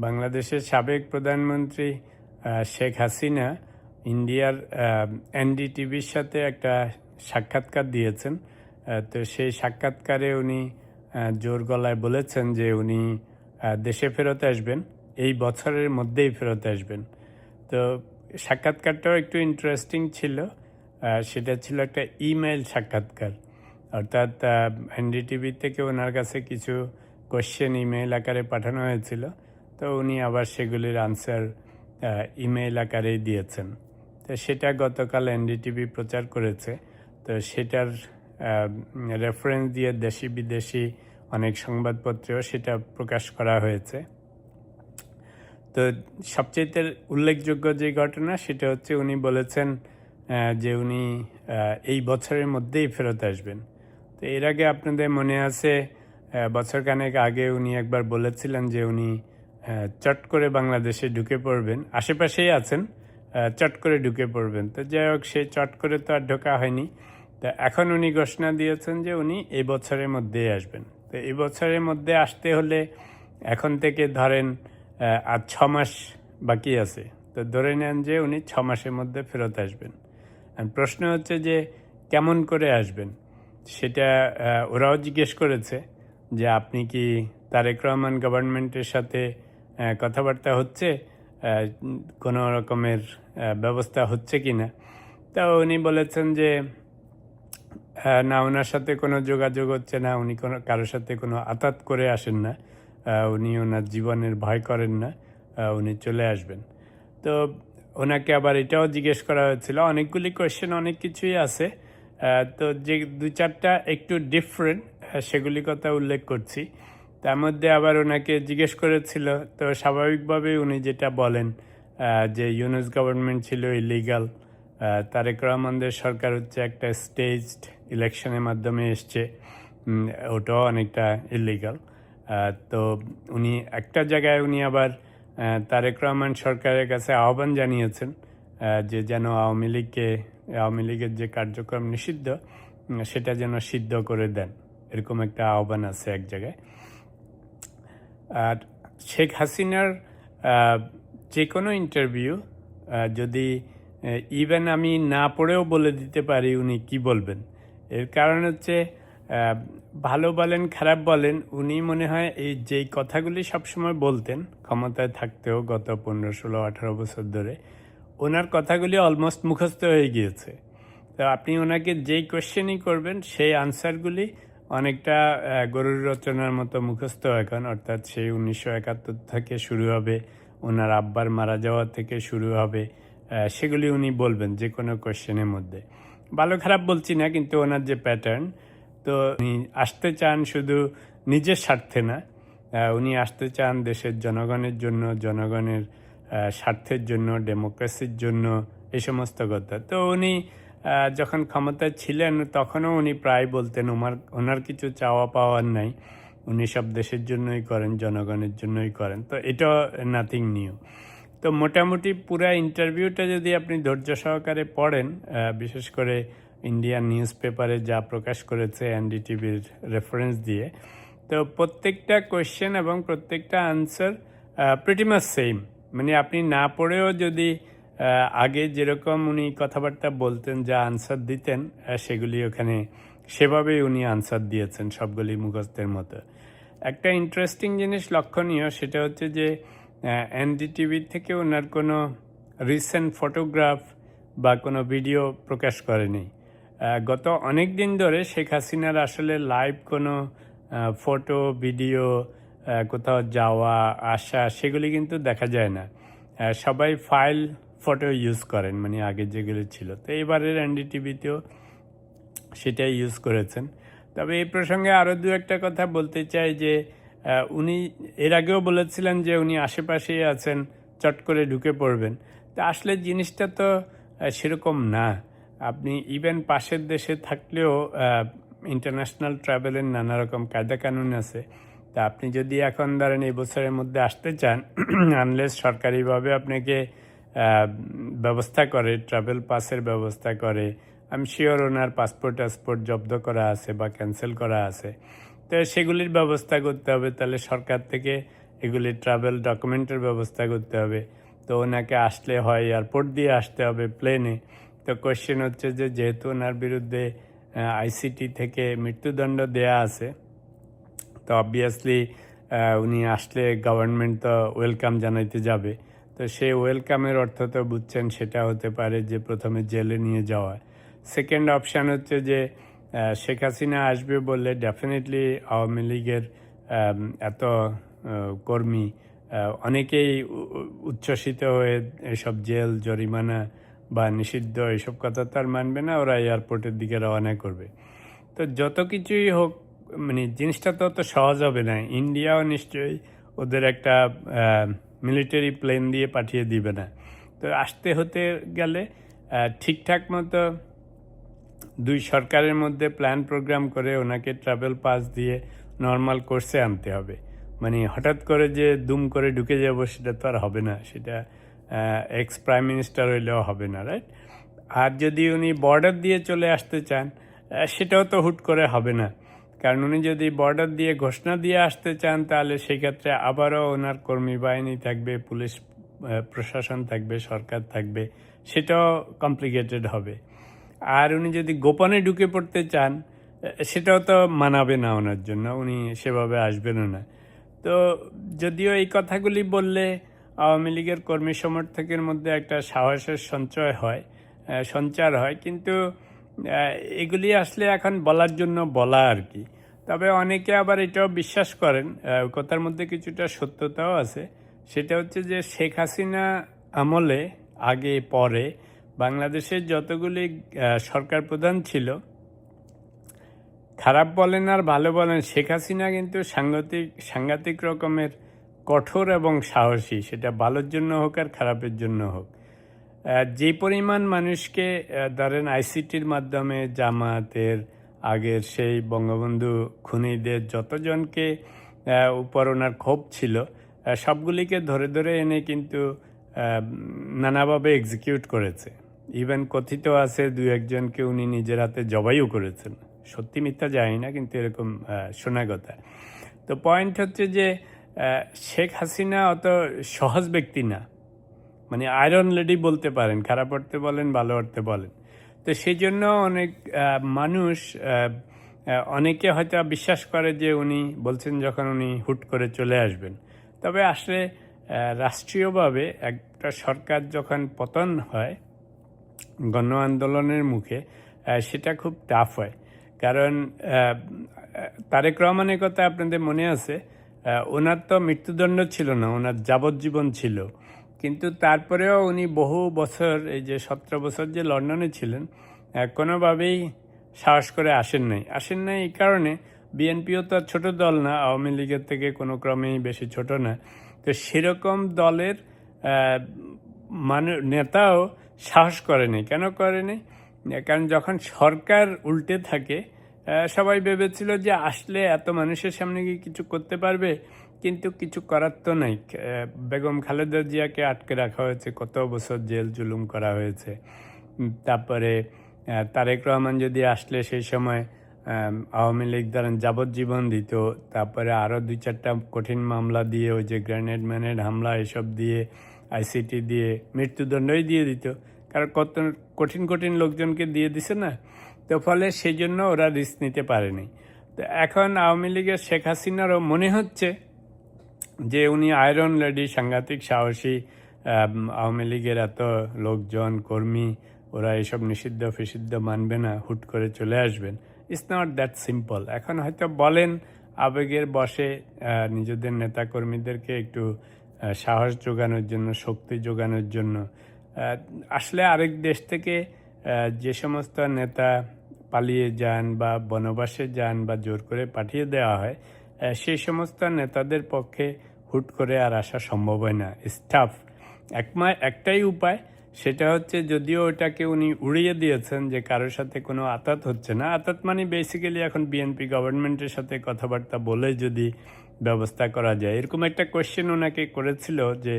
বাংলাদেশের সাবেক প্রধানমন্ত্রী শেখ হাসিনা ইন্ডিয়ার এনডিটিভির সাথে একটা সাক্ষাৎকার দিয়েছেন। তো সেই সাক্ষাৎকারে উনি জোর গলায় বলেছেন যে উনি দেশে ফেরত আসবেন, এই বছরের মধ্যেই ফেরত আসবেন। তো সাক্ষাৎকারটাও একটু ইন্টারেস্টিং ছিল। সেটা ছিল একটা ইমেইল সাক্ষাৎকার, অর্থাৎ এনডিটিভি থেকে ওনার কাছে কিছু কোশ্চেন ইমেইল আকারে পাঠানো হয়েছিল। তো উনি আবার সেগুলির আনসার ইমেইল আকারেই দিয়েছেন। তো সেটা গতকাল এনডিটিভি প্রচার করেছে। তো সেটার রেফারেন্স দিয়ে দেশি বিদেশি অনেক সংবাদপত্রেও সেটা প্রকাশ করা হয়েছে। তো সবচেয়ে উল্লেখযোগ্য যে ঘটনা সেটা হচ্ছে উনি বলেছেন যে উনি এই বছরের মধ্যেই ফেরত আসবেন। তো এর আগে আপনাদের মনে আছে বছরখানেক আগে উনি একবার বলেছিলেন যে উনি চট করে বাংলাদেশে ঢুকে পড়বেন, আশেপাশেই আছেন, চট করে ঢুকে পড়বেন। তো যাই হোক, সেই চট করে তো আর ঢোকা হয়নি। তা এখন উনি ঘোষণা দিয়েছেন যে উনি এই বছরের মধ্যেই আসবেন। তো এই বছরের মধ্যে আসতে হলে এখন থেকে ধরেন আর 6 মাস বাকি আছে। তো ধরে নেন যে উনি 6 মাসের মধ্যে ফেরত আসবেন। প্রশ্ন হচ্ছে যে কেমন করে আসবেন, সেটা ওরাও জিজ্ঞেস করেছে যে আপনি কি তারেক রহমান গভর্নমেন্টের সাথে কথাবার্তা হচ্ছে, কোনো রকমের ব্যবস্থা হচ্ছে কি না। তা উনি বলেছেন যে না, ওনার সাথে কোনো যোগাযোগ হচ্ছে না, উনি কোনো কারোর সাথে কোনো আতাত করে আসেন না, উনি ওনার জীবনের ভয় করেন না, উনি চলে আসবেন। তো ওনাকে আবার এটাও জিজ্ঞেস করা হয়েছিল, অনেকগুলি কোয়েশ্চেন, অনেক কিছুই আছে। তো যে 2-4টা একটু ডিফারেন্ট, সেগুলি কথা উল্লেখ করছি। তার মধ্যে আবার ওনাকে জিজ্ঞেস করেছিল, তো স্বাভাবিকভাবে উনি যেটা বলেন যে ইউনুস গভর্নমেন্ট ছিল ইলিগাল, তারেক রহমানদের সরকার হচ্ছে একটা স্টেজড ইলেকশনের মাধ্যমে এসছে, ওটাও অনেকটা ইলিগাল। তো উনি একটা জায়গায় উনি আবার তারেক রহমান সরকারের কাছে আহ্বান জানিয়েছেন যে যেন আওয়ামী লীগের যে কার্যক্রম নিষিদ্ধ সেটা যেন সিদ্ধ করে দেন, এরকম একটা আহ্বান আছে এক জায়গায়। আর শেখ হাসিনার যে কোনো ইন্টারভিউ যদি ইভেন আমি না পড়েও বলে দিতে পারি উনি কি বলবেন, এর কারণ হচ্ছে ভালো বলেন খারাপ বলেন, উনি মনে হয় এই যেই কথাগুলি সবসময় বলতেন ক্ষমতায় থাকতেও গত 15, 16, 18 বছর ধরে, ওনার কথাগুলি অলমোস্ট মুখস্থ হয়ে গিয়েছে। তো আপনি ওনাকে যেই কোয়েশ্চেনই করবেন সেই আনসারগুলি অনেকটা গরুর রচনার মতো মুখস্থ এখন, অর্থাৎ সেই 1971 থেকে শুরু হবে, ওনার আব্বার মারা যাওয়া থেকে শুরু হবে, সেগুলি উনি বলবেন যে কোনো কোয়েশ্চেনের মধ্যে। ভালো খারাপ বলছি না, কিন্তু ওনার যে প্যাটার্ন, তো উনি আসতে চান শুধু নিজের স্বার্থে না, উনি আসতে চান দেশের জনগণের জন্য, জনগণের স্বার্থের জন্য, ডেমোক্রেসির জন্য, এই সমস্ত কথা। তো উনি যখন ক্ষমতায় ছিলেন তখনও উনি প্রায় বলতেন ওনার কিছু চাওয়া পাওয়ার নাই, উনি সব দেশের জন্যই করেন, জনগণের জন্যই করেন। তো এটা নাথিং নিউ। তো মোটামুটি পুরা ইন্টারভিউটা যদি আপনি ধৈর্য সহকারে পড়েন, বিশেষ করে ইন্ডিয়ান নিউজ পেপারে যা প্রকাশ করেছে এনডিটিভির রেফারেন্স দিয়ে, তো প্রত্যেকটা কোয়েশ্চেন এবং প্রত্যেকটা আনসার প্রিটি মাচ সেম। মানে আপনি না পড়েও যদি আগে যেরকম উনি কথাবার্তা বলতেন, যা আনসার দিতেন, সেগুলি ওখানে সেভাবেই উনি আনসার দিয়েছেন, সবগুলি মুখস্থের মতো। একটা ইন্টারেস্টিং জিনিস লক্ষণীয়, সেটা হচ্ছে যে এনডিটিভি থেকে ওনার কোনো রিসেন্ট ফটোগ্রাফ বা কোনো ভিডিও প্রকাশ করেনি। গত অনেক দিন ধরে শেখ হাসিনার আসলে লাইভ কোনো ফটো, ভিডিও, কোথাও যাওয়া আসা, সেগুলি কিন্তু দেখা যায় না। সবাই ফাইল ফটো ইউজ করেন, মানে আগে যেগুলো ছিল। তো এবারের এনডিটিভিতেও সেটাই ইউজ করেছেন। তবে এই প্রসঙ্গে আরও 2-একটা কথা বলতে চাই যে উনি এর আগেও বলেছিলেন যে উনি আশেপাশেই আছেন, চট করে ঢুকে পড়বেন। তা আসলে জিনিসটা তো সেরকম না। আপনি ইভেন পাশের দেশে থাকলেও ইন্টারন্যাশনাল ট্রাভেলের নানা রকম কায়দা কানুন আছে। তা আপনি যদি এখন ধরেন এই বছরের মধ্যে আসতে চান, আনলেস সরকারিভাবে আপনাকে ব্যবস্থা করে, ট্রাভেল পাসের ব্যবস্থা করে, আমি শিওর ওনার পাসপোর্ট জব্দ করা আছে বা ক্যান্সেল করা আছে, তো সেগুলির ব্যবস্থা করতে হবে। তাহলে সরকার থেকে এগুলি ট্রাভেল ডকুমেন্টের ব্যবস্থা করতে হবে। তো ওনাকে আসলে হয় এয়ারপোর্ট দিয়ে আসতে হবে প্লেনে। তো কোয়েশ্চেন হচ্ছে যে যেহেতু ওনার বিরুদ্ধে আইসিটি থেকে মৃত্যুদণ্ড দেয়া আছে, তো অবভিয়াসলি উনি আসলে গভর্নমেন্ট তো ওয়েলকাম জানাইতে যাবে। তো সেই ওয়েলকামের অর্থ তো বুঝছেন, সেটা হতে পারে যে প্রথমে জেলে নিয়ে যাওয়া। সেকেন্ড অপশান হচ্ছে যে শেখ হাসিনা আসবে বললে ডেফিনেটলি আওয়ামী লীগের এত কর্মী অনেকেই উচ্ছ্বসিত হয়ে এসব জেল, জরিমানা বা নিষিদ্ধ এসব কথা তো আর মানবে না, ওরা এয়ারপোর্টের দিকে রওনা করবে। তো যত কিছুই হোক, মানে জিনিসটা তো অত সহজ হবে না। ইন্ডিয়াও নিশ্চয়ই ওদের একটা মিলিটারি প্লেন দিয়ে পাঠিয়ে দিবে না। তো আসতে হতে গেলে ঠিকঠাক মতো দুই সরকারের মধ্যে প্ল্যান প্রোগ্রাম করে ওনাকে ট্রাভেল পাস দিয়ে নর্মাল কোর্সে আনতে হবে। মানে হঠাৎ করে যে দুম করে ঢুকে যাব সেটা তো আর হবে না, সেটা এক্স প্রাইম মিনিস্টার হইলেও হবে না, রাইট? আর যদি উনি বর্ডার দিয়ে চলে আসতে চান, সেটাও তো হুট করে হবে না। কারণ উনি যদি বর্ডার দিয়ে ঘোষণা দিয়ে আসতে চান, তাহলে সেক্ষেত্রে আবারও ওনার কর্মী বাহিনী থাকবে, পুলিশ প্রশাসন থাকবে, সরকার থাকবে, সেটাও কমপ্লিকেটেড হবে। আর উনি যদি গোপনে ঢুকে পড়তে চান, সেটাও তো মানাবে না ওনার জন্য, উনি সেভাবে আসবেনও না। তো যদিও এই কথাগুলি বললে আওয়ামী লীগের কর্মী সমর্থকের মধ্যে একটা সাহসের সঞ্চার হয়, কিন্তু এগুলি আসলে এখন বলার জন্য বলা আর কি। তবে অনেকে আবার এটাও বিশ্বাস করেন, কথার মধ্যে কিছুটা সত্যতাও আছে। সেটা হচ্ছে যে শেখ হাসিনা আমলে, আগে পরে বাংলাদেশের যতগুলি সরকার প্রধান ছিল, খারাপ বলেন আর ভালো বলেন, শেখ হাসিনা কিন্তু সাংঘাতিক রকমের কঠোর এবং সাহসী, সেটা ভালোর জন্য হোক আর খারাপের জন্য হোক। যে পরিমাণ মানুষকে ধরেন আইসিটির মাধ্যমে জামাতের আগের সেই বঙ্গবন্ধু খুনিদের যতজনকে উপর ওনার ক্ষোভ ছিল, সবগুলিকে ধরে ধরে এনে কিন্তু নানাভাবে এক্সিকিউট করেছে। ইভেন কথিত আছে দু একজনকে উনি নিজের হাতে জবাইও করেছেন। সত্যি মিথ্যা জানি না, কিন্তু এরকম শোনা কথা। তো পয়েন্ট হচ্ছে যে শেখ হাসিনা অত সহজ ব্যক্তি না, মানে আয়রন লেডি বলতে পারেন, খারাপ অর্থে বলেন, ভালো অর্থে বলেন। তো সেই জন্য অনেক মানুষ, অনেকে হয়তো বিশ্বাস করে যে উনি বলছেন যখন উনি হুট করে চলে আসবেন। তবে আসলে রাষ্ট্রীয়ভাবে একটা সরকার যখন পতন হয় গণ আন্দোলনের মুখে, সেটা খুব টাফ হয়। কারণ তারেক রহমানের কথা আপনাদের মনে আছে, ওনার তো মৃত্যুদণ্ড ছিল না, ওনার যাবজ্জীবন ছিল। কিন্তু তারপরেও উনি বহু বছর, এই যে 17 বছর যে লন্ডনে ছিলেন, কোনোভাবেই সাহস করে আসেন নাই। এই কারণে বিএনপিও তো ছোট দল না, আওয়ামী লীগের থেকে কোনো ক্রমেই বেশি ছোট না। তো সেরকম দলের নেতাও সাহস করেনি। কেন করেনি? কারণ যখন সরকার উল্টে থাকে, সবাই ভেবেছিল যে আসলে এত মানুষের সামনে গিয়ে কিছু করতে পারবে, কিন্তু কিছু করার তো নাই। বেগম খালেদা জিয়াকে আটকে রাখা হয়েছে, কত বছর জেল জুলুম করা হয়েছে। তারপরে তারেক রহমান যদি আসলে সেই সময় আওয়ামী লীগ ধরেন যাবজ্জীবন দিত, তারপরে আরও 2-4টা কঠিন মামলা দিয়ে, ওই যে গ্রেনেড হামলা এসব দিয়ে, আইসিটি দিয়ে মৃত্যুদণ্ডই দিয়ে দিত। কারণ কত কঠিন লোকজনকে দিয়ে দিছে না। তো ফলে সেই জন্য ওরা রিস্ক নিতে পারেনি। তো এখন আওয়ামী লীগের শেখ হাসিনারও মনে হচ্ছে যে উনি আয়রন লেডি, সাংঘাতিক সাহসী, আওয়ামী লীগের এত লোকজন, কর্মী, ওরা এসব নিষিদ্ধ মানবে না, হুট করে চলে আসবেন। It's not that simple. এখন হয়তো বলেন আবেগের বশে নিজেদের নেতাকর্মীদেরকে একটু সাহস জোগানোর জন্য, শক্তি জোগানোর জন্য। আসলে আরেক দেশ থেকে যে সমস্ত নেতা পালিয়ে যান বা বনবাসে যান বা জোর করে পাঠিয়ে দেওয়া হয়, সেই সমস্ত নেতাদের পক্ষে হুট করে আর আসা সম্ভব হয় না, স্টাফ। একটাই উপায়, সেটা হচ্ছে যদিও ওটাকে উনি উড়িয়ে দিয়েছেন যে কারোর সাথে কোনো আতাত হচ্ছে না। আতাত মানে বেসিক্যালি এখন বিএনপি গভর্নমেন্টের সাথে কথাবার্তা বলে যদি ব্যবস্থা করা যায়, এরকম একটা কোয়েশ্চেন ওনাকে করেছিল যে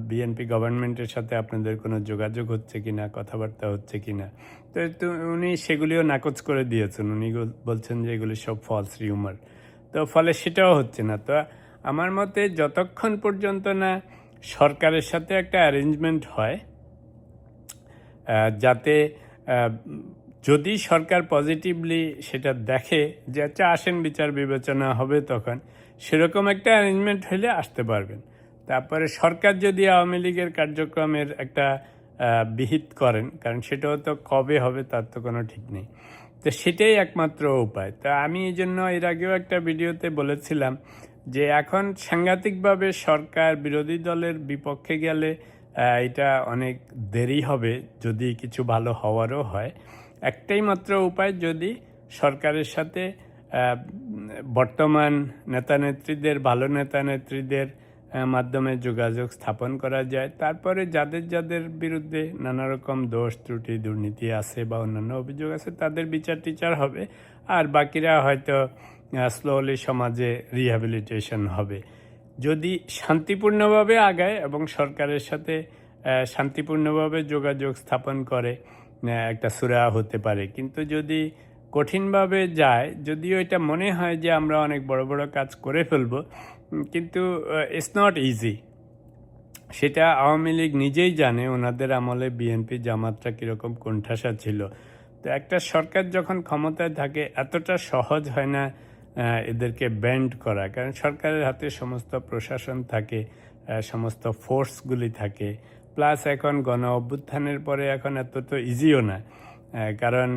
বিএনপি গভর্নমেন্টের সাথে আপনাদের কোনো যোগাযোগ হচ্ছে কিনা, কথাবার্তা হচ্ছে কিনা। তো উনি সেগুলিও নাকচ করে দিয়েছেন। উনি বলছেন যে এগুলি সব ফলস রিউমার। তো ফলে সেটাও হচ্ছে না। তো আমার মতে যতক্ষণ পর্যন্ত না সরকারের সাথে একটা অ্যারেঞ্জমেন্ট হয়, যাতে যদি সরকার পজিটিভলি সেটা দেখে যে আচ্ছা আসেন বিচার বিবেচনা হবে, তখন সেরকম একটা অ্যারেঞ্জমেন্ট হলে আসতে পারবেন। তারপরে সরকার যদি আওয়ামী লীগের কার্যক্রমের একটা বিহিত করেন, কারণ সেটাও তো কবে হবে তার তো কোনো ঠিক নেই, তো সেটাই একমাত্র উপায়। তা আমি এই জন্য এর আগেও একটা ভিডিওতে বলেছিলাম যে এখন সাংঘাতিকভাবে সরকার বিরোধী দলের বিপক্ষে গেলে এটা অনেক দেরি হবে, যদি কিছু ভালো হওয়ারও হয়। একটাই মাত্র উপায়, যদি সরকারের সাথে বর্তমান নেতানেত্রীদের, ভালো নেতানেত্রীদের মাধ্যমে যোগাযোগ স্থাপন করা যায়, তারপরে যাদের যাদের বিরুদ্ধে নানা রকম দোষ ত্রুটি দুর্নীতি আছে বা অন্যান্য অভিযোগ আছে তাদের বিচার টিচার হবে, আর বাকিরা হয়তো স্লোলি সমাজে রিহ্যাবিলিটেশন হবে। যদি শান্তিপূর্ণভাবে আগায় এবং সরকারের সাথে শান্তিপূর্ণভাবে যোগাযোগ স্থাপন করে, একটা সুরাহা হতে পারে। কিন্তু যদি কঠিনভাবে যায়, যদিও এটা মনে হয় যে আমরা অনেক বড় বড় কাজ করে ফেলবো, কিন্তু ইটস নট ইজি। সেটা আওয়ামী লীগ নিজেই জানে, ওনাদের আমলে বিএনপি জামাতটা কীরকম কোণঠাসা ছিল। তো একটা সরকার যখন ক্ষমতায় থাকে এতটা সহজ হয় না এদেরকে ব্যান্ড করা, কারণ সরকারের হাতে সমস্ত প্রশাসন থাকে, সমস্ত ফোর্সগুলি থাকে, প্লাস এখন গণ অভ্যুত্থানের পরে এখন এত তো ইজিও না, কারণ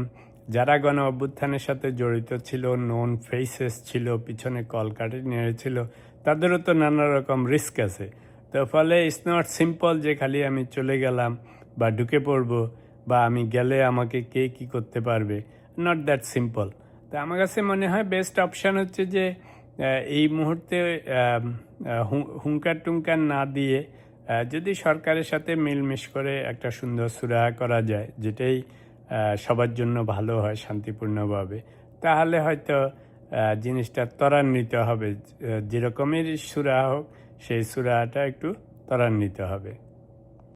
যারা গণ অভ্যুত্থানের সাথে জড়িত ছিল, নোন ফেসেস ছিল, পিছনে কলকাঠি নেড়েছিল, তাদেরও তো নানা রকম রিস্ক আছে। তো ফলে ইটস নট সিম্পল যে খালি আমি চলে গেলাম বা ঢুকে পড়বো বা আমি গেলে আমাকে কে কী করতে পারবে, নট দ্যাট সিম্পল। তো আমার কাছে মনে হয় বেস্ট অপশান হচ্ছে যে এই মুহূর্তে হুঙ্কার টুঙ্কার না দিয়ে যদি সরকারের সাথে মিলমিশ করে একটা সুন্দর সুরাহা করা যায়, যেটাই সবার জন্য ভালো হয় শান্তিপূর্ণভাবে, তাহলে হয়তো জিনিসটা ত্বরান্বিত হবে। যেরকমেরই সুরাহা হোক, সেই সুরাহাটা একটু ত্বরান্বিত হবে।